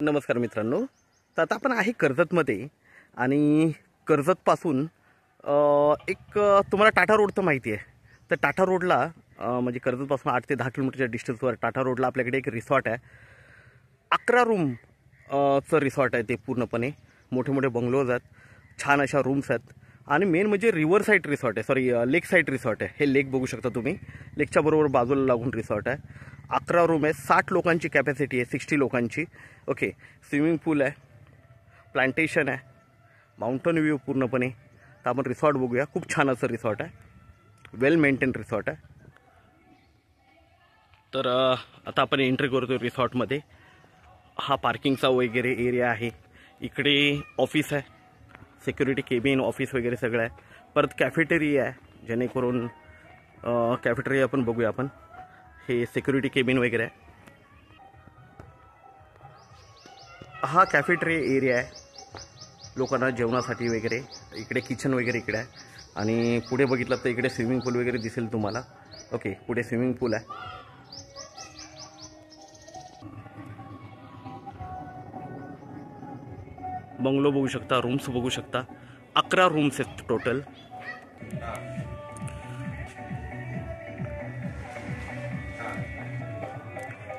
नमस्कार मित्रांनो, तर आता आपण आहे कर्जतमध्ये आणि कर्जतपासून एक तुम्हाला टाटा रोड तर माहिती आहे. तर टाटा रोडला म्हणजे कर्जतपासून 8 ते 10 किलोमीटरच्या डिस्टन्सवर टाटा रोडला आपल्याकडे एक रिसॉर्ट आहे. 11 रूम चं रिसॉर्ट आहे. ते पूर्णपणे मोठे मोठे बंगलोज आहेत, छान अशा रूम्स आहेत आणि मेन म्हणजे रिव्हर साईड रिसॉर्ट आहे, सॉरी लेक साईड रिसॉर्ट आहे. हे लेक बघू शकता तुम्ही, लेकच्या बरोबर बाजूला लागून रिसॉर्ट आहे. 11 रूम आहे, 60 लोकांची कॅपॅसिटी आहे, 60 लोकांची. ओके, स्विमिंग पूल आहे, प्लांटेशन आहे, माउंटन व्ह्यू पूर्णपणे. तर आपण रिसॉर्ट बघूया. खूप छान असं रिसॉर्ट आहे, वेल मेंटेन रिसॉर्ट आहे. तर आता आपण एंट्री करतो रिसॉर्टमध्ये. हा पार्किंगचा वगैरे एरिया आहे. इकडे ऑफिस आहे, सिक्युरिटी केबिन, ऑफिस वगैरे सगळं आहे. परत कॅफेटेरिया आहे, जेणेकरून कॅफेटेरिया पण बघूया आपण. हे सिक्युरिटी केबिन वगैरे आहे. हा कॅफेटेरिया एरिया आहे लोकांना जेवणासाठी वगैरे. इकडे किचन वगैरे इकडे आहे आणि पुढे बघितलं तर इकडे स्विमिंग पूल वगैरे दिसेल तुम्हाला. ओके, पुढे स्विमिंग पूल आहे. बंगलो बघू शकता, रूम्स बघू शकता. 11 रूम्स आहेत टोटल.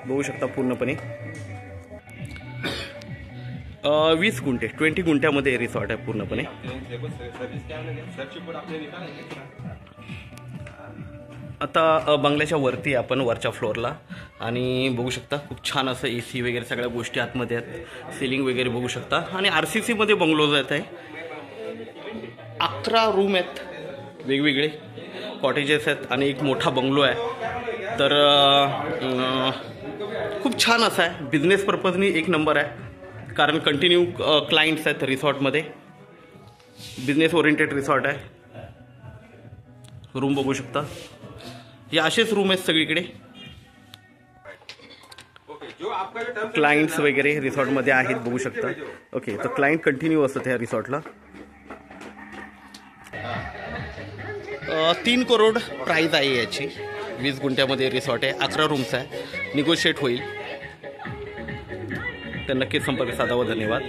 बघू शकता पूर्णपणे 20 गुंठे, 20 गुंठ्यामध्ये रिसॉर्ट आहे पूर्णपणे. आता बंगल्याच्या वरती आपण, वरच्या फ्लोअरला, आणि बघू शकता खूप छान असं AC वगैरे सगळ्या गोष्टी आतमध्ये आहेत. सीलिंग वगैरे बघू शकता आणि RCC मध्ये बंगलो जात आहे. 11 रूम आहेत, वेगवेगळे कॉटेजेस आहेत आणि एक मोठा बंगलो आहे. तर खूप छान असा आहे. बिझनेस पर्पजनी एक नंबर आहे, कारण कंटिन्यू क्लायंट्स आहेत रिसॉर्टमध्ये. बिझनेस ओरिएंटेड रिसॉर्ट आहे. रूम बघू शकता, हे असेच रूम आहेत सगळीकडे. क्लायंट्स वगैरे रिसॉर्टमध्ये आहेत, बघू शकता. ओके, तर क्लायंट कंटिन्यू असतात ह्या रिसॉर्टला. 3 करोड प्राईज आहे याची. 20 गुंठ्यामध्ये रिसॉर्ट आहे, 11 रूम्स आहे, निगोशिएट होईल. तर नक्कीच संपर्क साधावा. धन्यवाद.